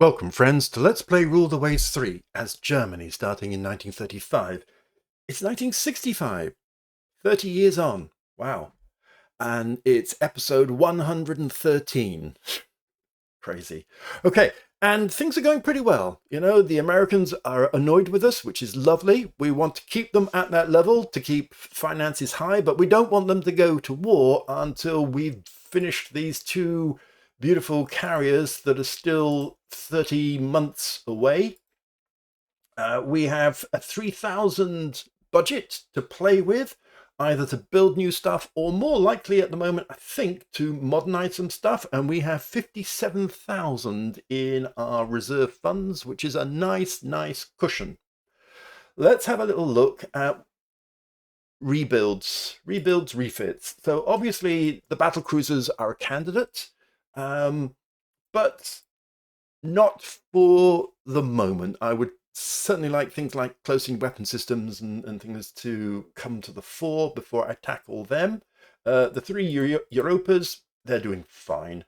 Welcome, friends, to Let's Play Rule the Waves 3 as Germany starting in 1935. It's 1965, 30 years on. Wow. And it's episode 113. Crazy. Okay, and things are going pretty well. You know, the Americans are annoyed with us, which is lovely. We want to keep them at that level to keep finances high, but we don't want them to go to war until we've finished these two beautiful carriers that are still 30 months away. We have a 3,000 budget to play with, either to build new stuff or more likely at the moment, I think, to modernize some stuff. And we have 57,000 in our reserve funds, which is a nice cushion. Let's have a little look at refits. So obviously the battle cruisers are a candidate, but not for the moment. I would certainly like things like close-in weapon systems and things to come to the fore before I tackle them. The three Europas, they're doing fine.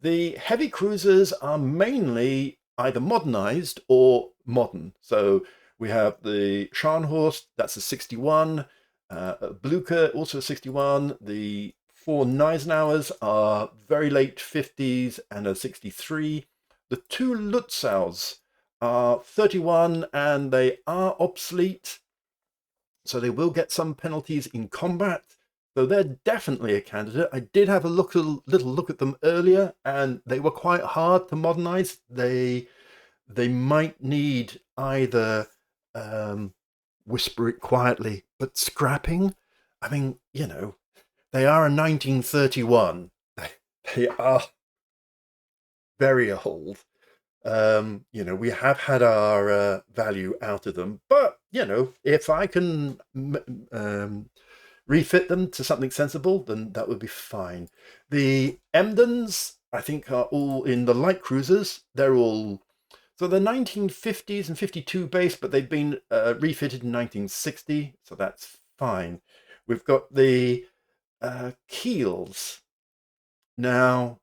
The heavy cruisers are mainly either modernized or modern. So we have the Scharnhorst, that's a 61. Blucher, also a 61. The four Gneisenauers are very late 50s and a 63. The two Lutzows are 31 and they are obsolete, so they will get some penalties in combat. So they're definitely a candidate. I did have a little look at them earlier, and they were quite hard to modernize. They might need either whisper it quietly, but scrapping. I mean, you know, they are a 1931. They are very old. You know, we have had our value out of them, but you know, if I can refit them to something sensible, then that would be fine. The Emdens, I think, are all in the light cruisers. They're all so they're 1950s and 52 base, but they've been refitted in 1960, so that's fine. We've got the Keels now.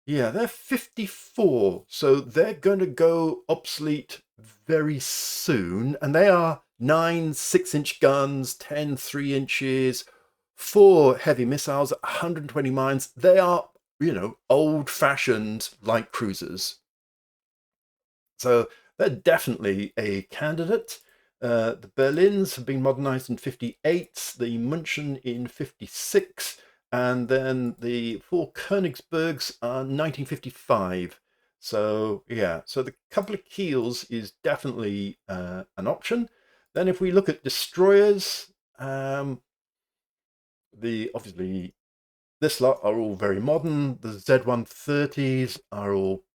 Yeah, they're 54, so they're going to go obsolete very soon. And they are 9 6-inch guns, 10 3 inches, 4 heavy missiles, 120 mines. They are, you know, old-fashioned light cruisers. So they're definitely a candidate. The Berlins have been modernized in 58, the München in 56, and then the four Königsbergs are 1955. So yeah, so the couple of Kiels is definitely an option. Then if we look at destroyers, the obviously this lot are all very modern. The Z130s are all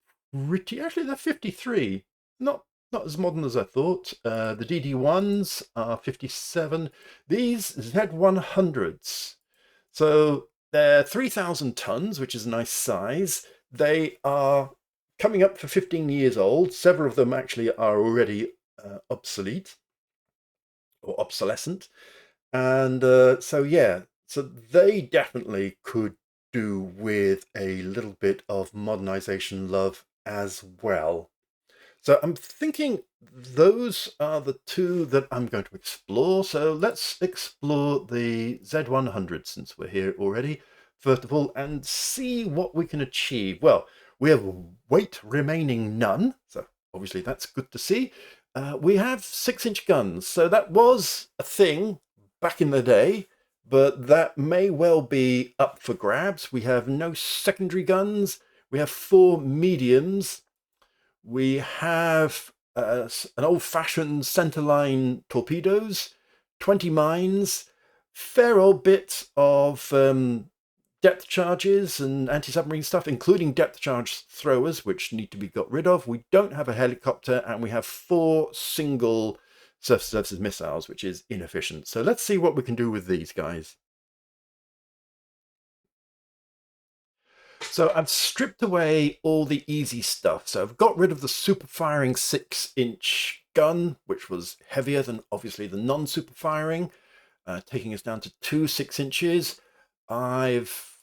pretty, actually they're 53, not as modern as I thought. The DD1s are 57. These Z100s, so they're 3,000 tons, which is a nice size. They are coming up for 15 years old. Several of them actually are already obsolete or obsolescent. And so, yeah, so they definitely could do with a little bit of modernization love as well. So I'm thinking those are the two that I'm going to explore. So let's explore the Z100 since we're here already, first of all, and see what we can achieve. Well, we have weight remaining none, so obviously that's good to see. We have 6-inch guns, so that was a thing back in the day, but that may well be up for grabs. We have no secondary guns. We have 4 mediums. We have an old-fashioned centerline torpedoes, 20 mines, fair old bit of depth charges and anti-submarine stuff, including depth charge throwers, which need to be got rid of. We don't have a helicopter, and we have 4 single surface-to-surface missiles, which is inefficient. So let's see what we can do with these guys. So I've stripped away all the easy stuff. So I've got rid of the super firing 6-inch gun, which was heavier than obviously the non-super firing, taking us down to 2 6-inches. I've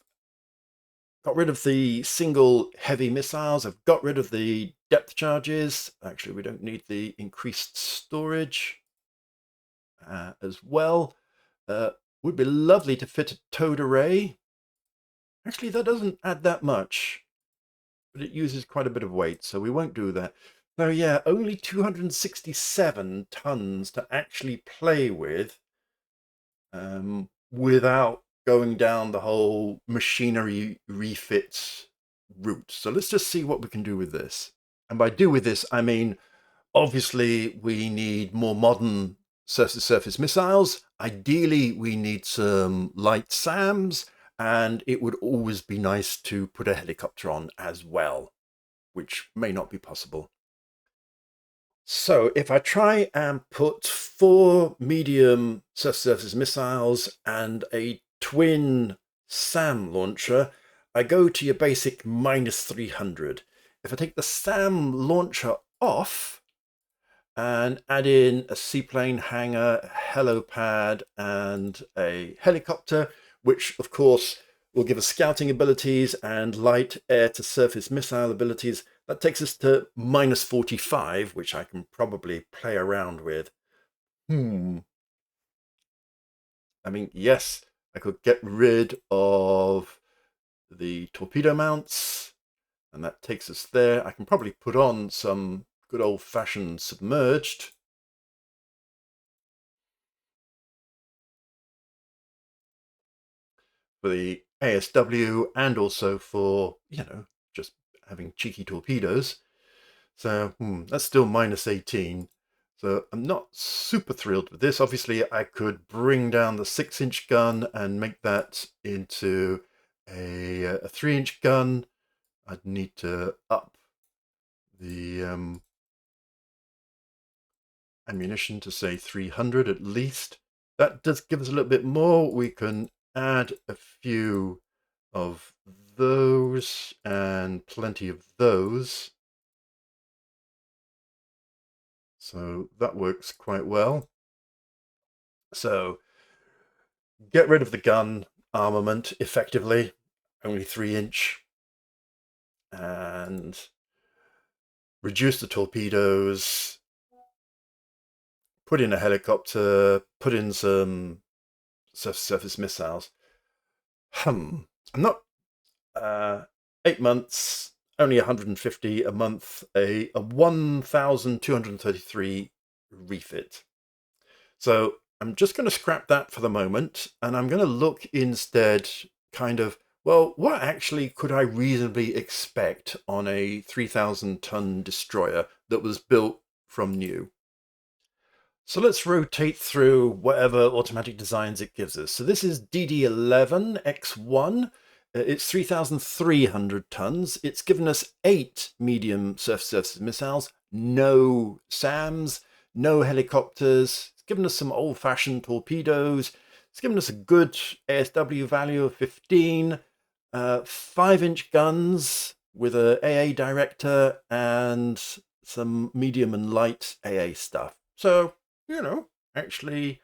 got rid of the single heavy missiles. I've got rid of the depth charges. Actually, we don't need the increased storage as well. Would be lovely to fit a towed array. Actually, that doesn't add that much, but it uses quite a bit of weight, so we won't do that. So yeah, only 267 tons to actually play with without going down the whole machinery refit route. So let's just see what we can do with this. And by do with this, I mean, obviously we need more modern surface-to-surface missiles. Ideally, we need some light SAMs, and it would always be nice to put a helicopter on as well, which may not be possible. So if I try and put 4 medium surface missiles and a twin SAM launcher, I go to your basic -300. If I take the SAM launcher off and add in a seaplane hangar, helipad, and a helicopter, which of course will give us scouting abilities and light air-to-surface missile abilities, that takes us to -45, which I can probably play around with. I mean, yes, I could get rid of the torpedo mounts, and that takes us there. I can probably put on some good old-fashioned submerged. For the ASW and also for, just having cheeky torpedoes. So that's still -18. So I'm not super thrilled with this. Obviously, I could bring down the 6-inch gun and make that into a 3-inch gun. I'd need to up the ammunition to say 300 at least. That does give us a little bit more. We can add a few of those and plenty of those. So that works quite well. So get rid of the gun armament effectively, only 3-inch, and reduce the torpedoes, put in a helicopter, put in some surface missiles. I'm not 8 months, only 150 a month, a 1,233 refit. So I'm just going to scrap that for the moment, and I'm going to look instead kind of, well, what actually could I reasonably expect on a 3,000-ton destroyer that was built from new? So let's rotate through whatever automatic designs it gives us. So this is DD11X1. It's 3,300 tons. It's given us 8 medium surface missiles, no SAMs, no helicopters. It's given us some old-fashioned torpedoes. It's given us a good ASW value of 15, 5-inch guns with a AA director and some medium and light AA stuff. So, actually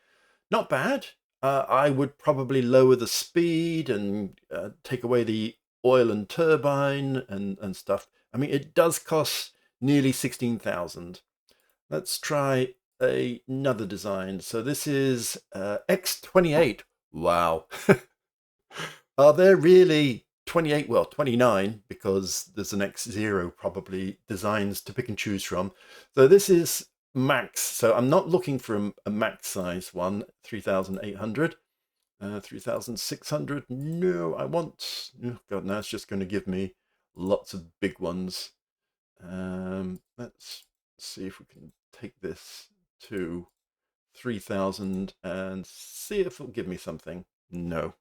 not bad. I would probably lower the speed and take away the oil and turbine and stuff. I mean, it does cost nearly 16,000. Let's try another design. So this is X28. Wow. Are there really 28? Well, 29, because there's an X0 probably designs to pick and choose from. So this is max. So I'm not looking for a max size one, 3,800. 3,600. No, I want, oh God, now it's just going to give me lots of big ones. Let's see if we can take this to 3,000 and see if it'll give me something. No.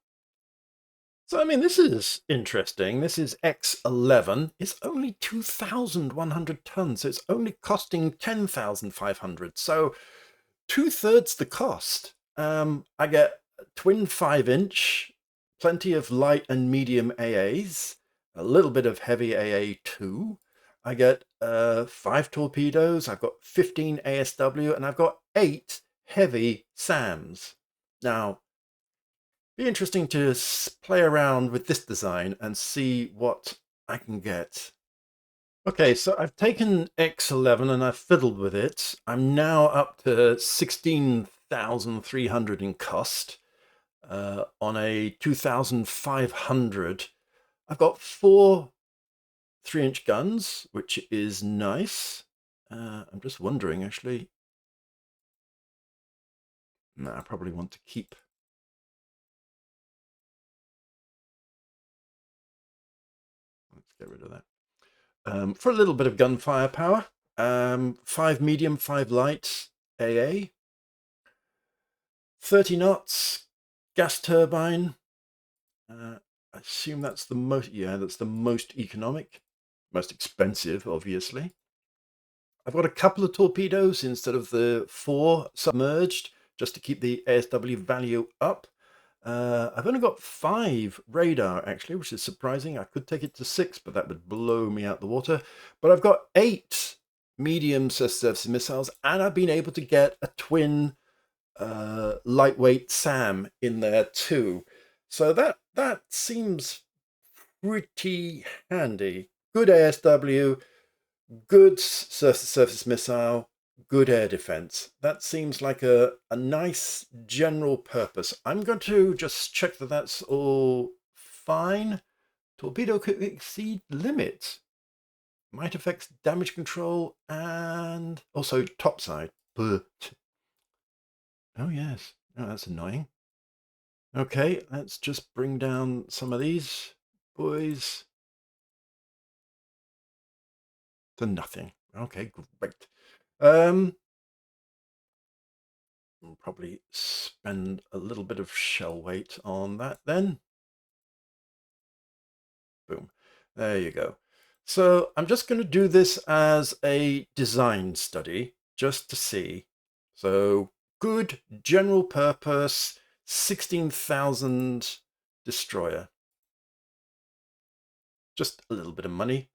So, I mean, this is interesting. This is X11. It's only 2,100 tons. So it's only costing 10,500. So 2/3 the cost. I get twin 5-inch, plenty of light and medium AAs, a little bit of heavy AA too. I get 5 torpedoes. I've got 15 ASW, and I've got 8 heavy SAMs. Now, Be interesting to play around with this design and see what I can get. Okay, so I've taken X11 and I've fiddled with it. I'm now up to 16,300 in cost on a 2,500. I've got 4 3-inch guns, which is nice. I'm just wondering, actually. No, I probably want to keep. Let's get rid of that. For a little bit of gun firepower, 5 medium, 5 light, AA, 30 knots, gas turbine. I assume that's the most, yeah, that's the most economic, most expensive, obviously. I've got a couple of torpedoes instead of the 4 submerged, just to keep the ASW value up. I've only got 5 radar, actually, which is surprising. I could take it to 6, but that would blow me out the water. But I've got 8 medium surface missiles, and I've been able to get a twin lightweight SAM in there too. So that seems pretty handy. Good ASW, good surface missile, good air defense. That seems like a nice general purpose. I'm going to just check that that's all fine. Torpedo could exceed limit. Might affect damage control and also topside. But oh yes, oh, that's annoying. Okay, let's just bring down some of these boys to nothing. Okay, great. We'll probably spend a little bit of shell weight on that then. Boom. There you go. So I'm just going to do this as a design study just to see. So good general purpose 16,000 destroyer. Just a little bit of money.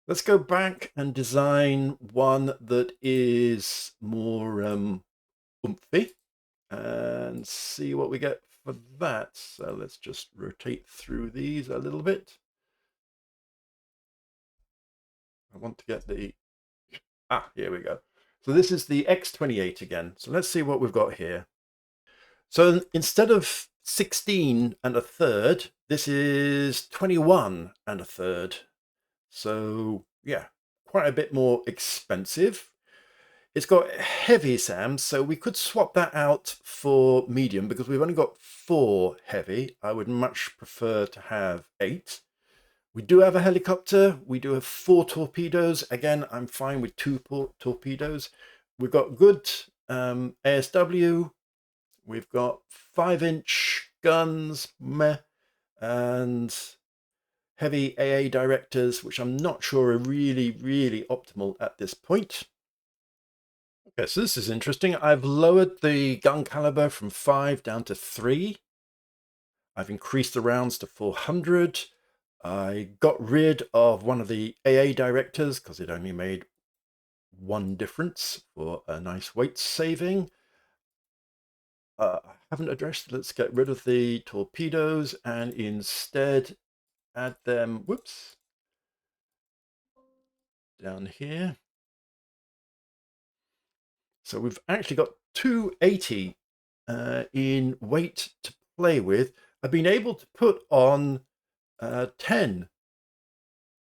Let's go back and design one that is more oomphy and see what we get for that. So let's just rotate through these a little bit. I want to get the, here we go. So this is the X28 again. So let's see what we've got here. So instead of 16 and a third, this is 21 and a third. So yeah, quite a bit more expensive. It's got heavy SAM, so we could swap that out for medium because we've only got 4 heavy. I would much prefer to have 8. We do have a helicopter. We do have 4 torpedoes. Again, I'm fine with 2 torpedoes. We've got good ASW. We've got 5-inch guns, meh, and heavy AA directors, which I'm not sure are really, really optimal at this point. Okay, so this is interesting. I've lowered the gun caliber from 5 down to 3. I've increased the rounds to 400. I got rid of one of the AA directors because it only made 1 difference for a nice weight saving. I haven't addressed, let's get rid of the torpedoes and instead add them, whoops, down here. So we've actually got 280 in weight to play with. I've been able to put on 10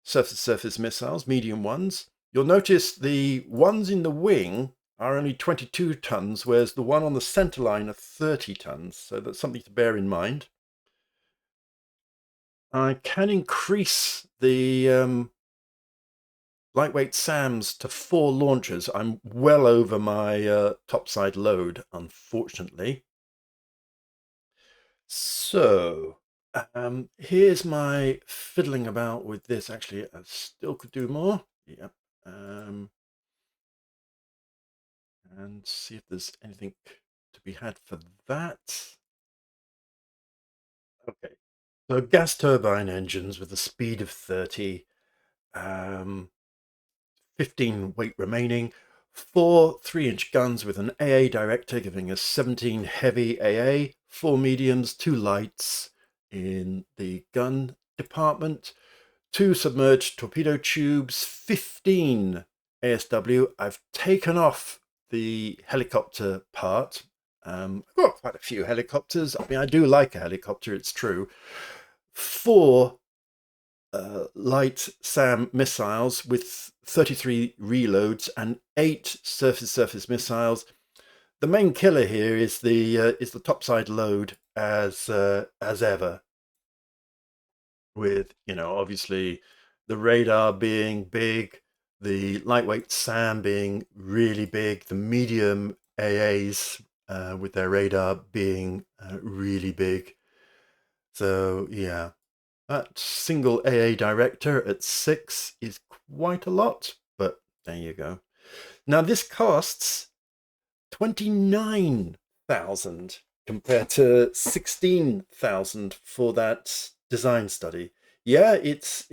surface missiles, medium ones. You'll notice the ones in the wing are only 22 tons, whereas the one on the center line are 30 tons. So that's something to bear in mind. I can increase the lightweight SAMs to 4 launchers. I'm well over my topside load, unfortunately. So here's my fiddling about with this. Actually, I still could do more. Yep. And see if there's anything to be had for that. Okay. So gas turbine engines with a speed of 30, 15 weight remaining, 4 3-inch guns with an AA director giving us 17 heavy AA, 4 mediums, 2 lights in the gun department, 2 submerged torpedo tubes, 15 ASW. I've taken off the helicopter part. I've got quite a few helicopters. I mean, I do like a helicopter, it's true. 4 light SAM missiles with 33 reloads and 8 surface missiles. The main killer here is the topside load as ever, with obviously the radar being big, the lightweight SAM being really big, the medium AAs with their radar being really big. So yeah, that single AA director at 6 is quite a lot, but there you go. Now this costs 29,000 compared to 16,000 for that design study. Yeah, it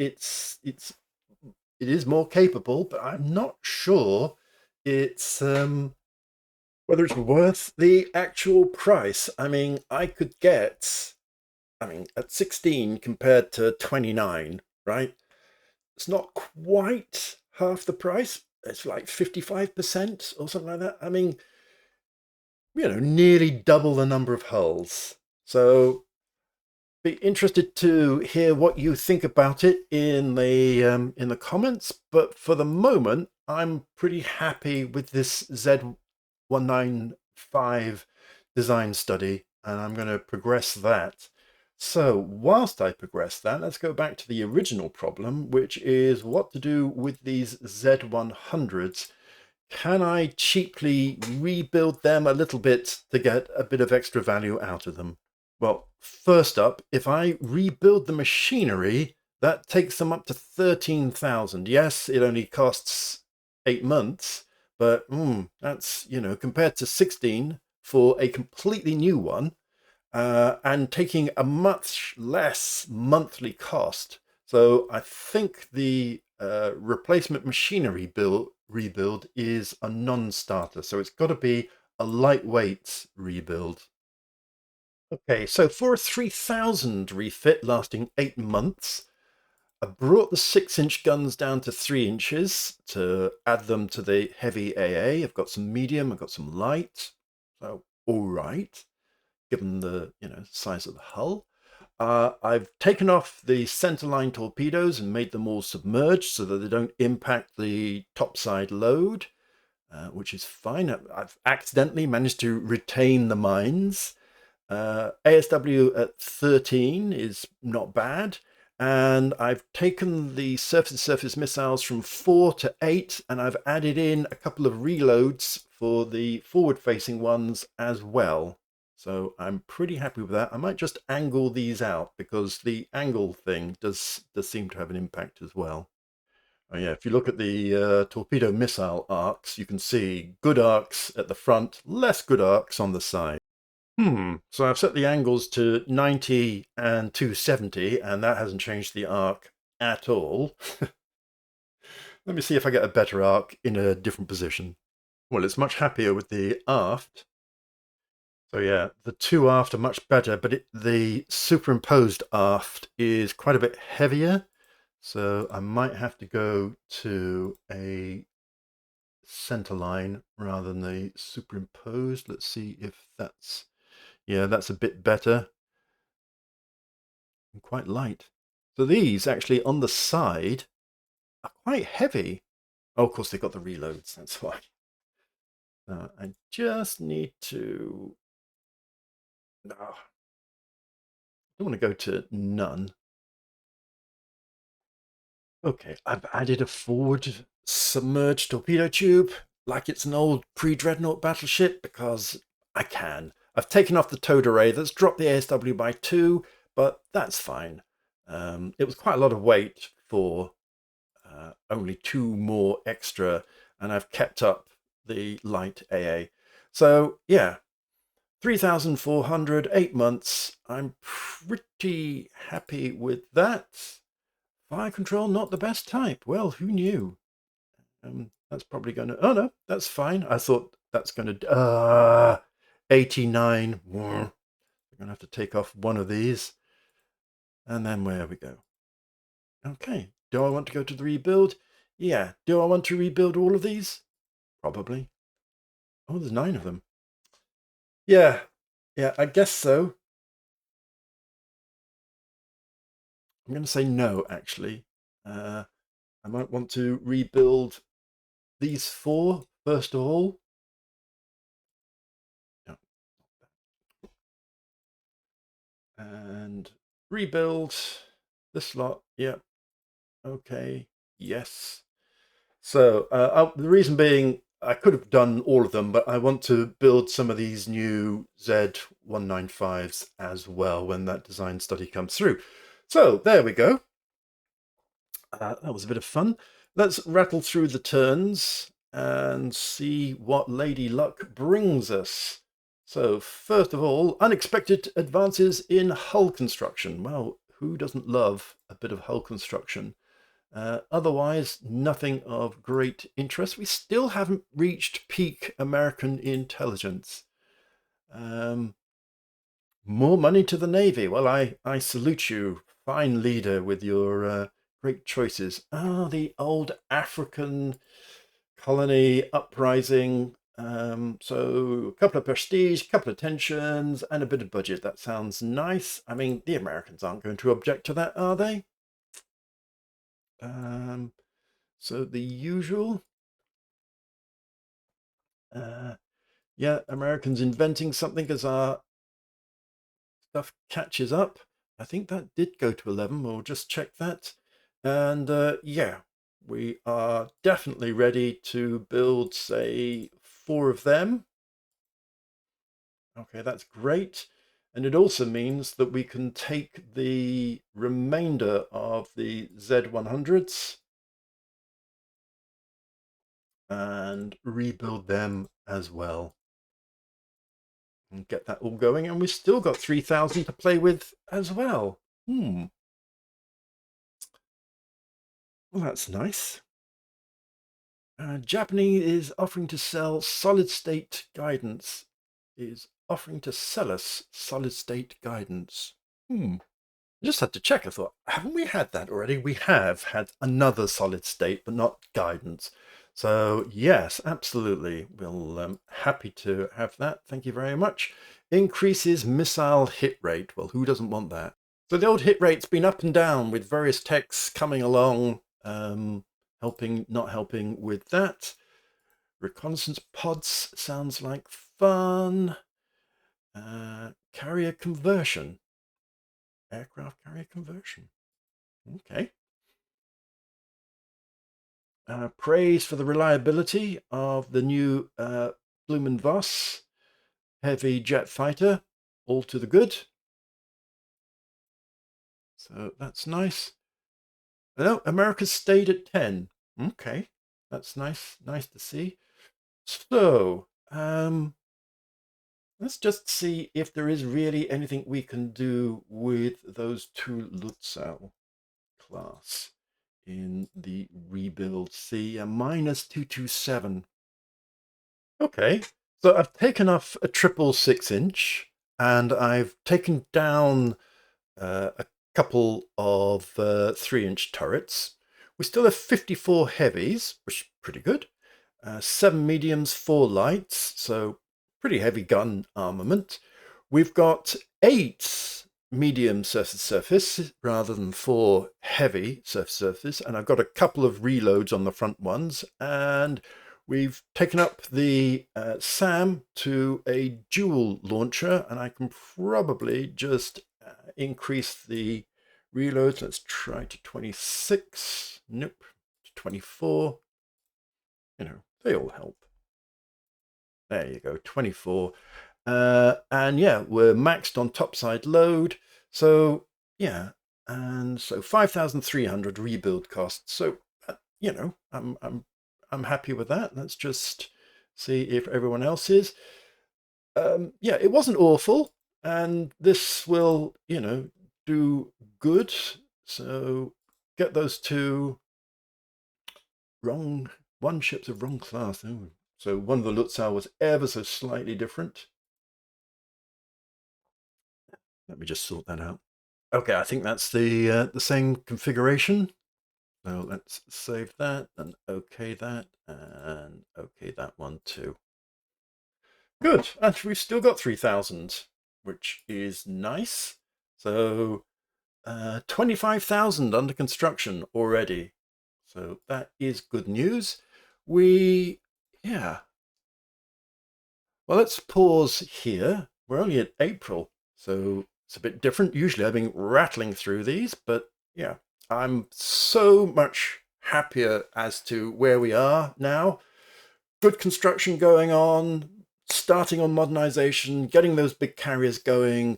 is more capable, but I'm not sure it's whether it's worth the actual price. I mean, at 16 compared to 29, right? It's not quite half the price. It's like 55% or something like that. I mean, nearly double the number of hulls. So be interested to hear what you think about it in the comments. But for the moment, I'm pretty happy with this Z195 design study, and I'm going to progress that. So whilst I progress that, let's go back to the original problem, which is what to do with these Z100s. Can I cheaply rebuild them a little bit to get a bit of extra value out of them? Well, first up, if I rebuild the machinery, that takes them up to 13,000. Yes, it only costs 8 months, but that's, compared to 16 for a completely new one, and taking a much less monthly cost. So I think the replacement machinery rebuild is a non-starter. So it's got to be a lightweight rebuild. Okay, so for a 3000 refit lasting 8 months, I brought the 6-inch guns down to 3 inches to add them to the heavy AA. I've got some medium, I've got some light. So, all right, given the size of the hull. I've taken off the centerline torpedoes and made them all submerged so that they don't impact the topside load, which is fine. I've accidentally managed to retain the mines. ASW at 13 is not bad. And I've taken the surface missiles from 4 to 8, and I've added in a couple of reloads for the forward-facing ones as well. So I'm pretty happy with that. I might just angle these out because the angle thing does seem to have an impact as well. Oh yeah, if you look at the torpedo missile arcs, you can see good arcs at the front, less good arcs on the side. So I've set the angles to 90 and 270, and that hasn't changed the arc at all. Let me see if I get a better arc in a different position. Well, it's much happier with the aft. So yeah, the 2 aft are much better, but the superimposed aft is quite a bit heavier. So I might have to go to a center line rather than the superimposed. Let's see if that's... Yeah, that's a bit better. And quite light. So these actually on the side are quite heavy. Oh, of course, they've got the reloads. That's why. I just need to... No. I don't want to go to none. Okay, I've added a forward submerged torpedo tube like it's an old pre-dreadnought battleship because I can. I've taken off the towed array. That's dropped the ASW by 2, but that's fine. It was quite a lot of weight for only 2 more extra, and I've kept up the light AA. So yeah, 3,400, 8 months. I'm pretty happy with that. Fire control, not the best type. Well, who knew? That's probably going to... Oh, no, that's fine. I thought that's going to... 89. I'm going to have to take off one of these. And then where we go. Okay. Do I want to go to the rebuild? Yeah. Do I want to rebuild all of these? Probably. Oh, there's 9 of them. Yeah. Yeah, I guess so. I'm going to say no, actually. I might want to rebuild these 4 first of all. Yeah. And rebuild this lot. Yeah. Okay. Yes. So the reason being, I could have done all of them, but I want to build some of these new Z195s as well when that design study comes through. So there we go. That was a bit of fun. Let's rattle through the turns and see what Lady Luck brings us. So first of all, unexpected advances in hull construction. Well, who doesn't love a bit of hull construction? Otherwise, nothing of great interest. We still haven't reached peak American intelligence. More money to the Navy. Well, I salute you, fine leader, with your great choices. Ah, the old African colony uprising. So a couple of prestige, a couple of tensions, and a bit of budget. That sounds nice. I mean, the Americans aren't going to object to that, are they? So the usual. Yeah, Americans inventing something as our stuff catches up. I think that did go to 11. We'll just check that. And yeah, we are definitely ready to build, say, 4 of them. Okay, that's great. And it also means that we can take the remainder of the Z100s and rebuild them as well. And get that all going. And we've still got 3,000 to play with as well. Well, that's nice. Japanese is offering to sell solid state guidance. Is offering to sell us solid state guidance. I just had to check. I thought, haven't we had that already? We have had another solid state, but not guidance. So yes, absolutely. We'll happy to have that. Thank you very much. Increases missile hit rate. Well, who doesn't want that? So the old hit rate's been up and down with various techs coming along, helping, not helping with that. Reconnaissance pods sounds like fun. Carrier conversion. Aircraft carrier conversion. Okay. Praise for the reliability of the new Blumen Voss heavy jet fighter. All to the good. So that's nice. No, America's stayed at 10. Okay. That's nice. Nice to see. So, let's just see if there is really anything we can do with those 2 Lutzow class in the rebuild. See, a -227. Okay, so I've taken off a triple 6-inch and I've taken down a couple of 3-inch turrets. We still have 54 heavies, which is pretty good. 7 mediums, 4 lights, so pretty heavy gun armament. We've got 8 medium surface rather than 4 heavy surface, and I've got a couple of reloads on the front ones, and we've taken up the SAM to a dual launcher, and I can probably just increase the reloads. Let's try to 26. Nope, to 24. You know, they all help. There you go, 24. And yeah, we're maxed on topside load. So yeah, and so 5,300 rebuild costs. So you know, I'm happy with that. Let's just see if everyone else is. Yeah, it wasn't awful, and this will, you know, do good. So get those 2 wrong. 1 ship's of wrong class. Oh, so one of the Lutzow was ever so slightly different. Let me just sort that out. Okay, I think that's the same configuration. So let's save that and OK that and OK that one too. Good, and we've still got 3,000, which is nice. So 25,000 under construction already. So that is good news. Yeah. Well, let's pause here. We're only in April, so it's a bit different. Usually I've been rattling through these, but yeah, I'm so much happier as to where we are now. Good construction going on, starting on modernization, getting those big carriers going.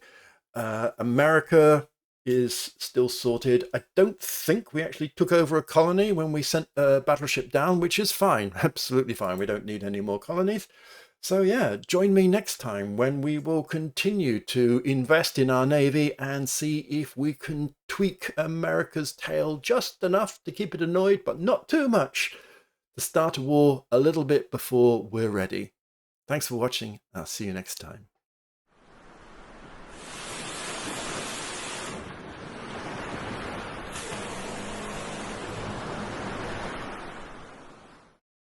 America is still sorted. I don't think we actually took over a colony when we sent a battleship down, which is fine, absolutely fine. We don't need any more colonies. So yeah, join me next time when we will continue to invest in our Navy and see if we can tweak America's tail just enough to keep it annoyed, but not too much, to start a war a little bit before we're ready. Thanks for watching. I'll see you next time.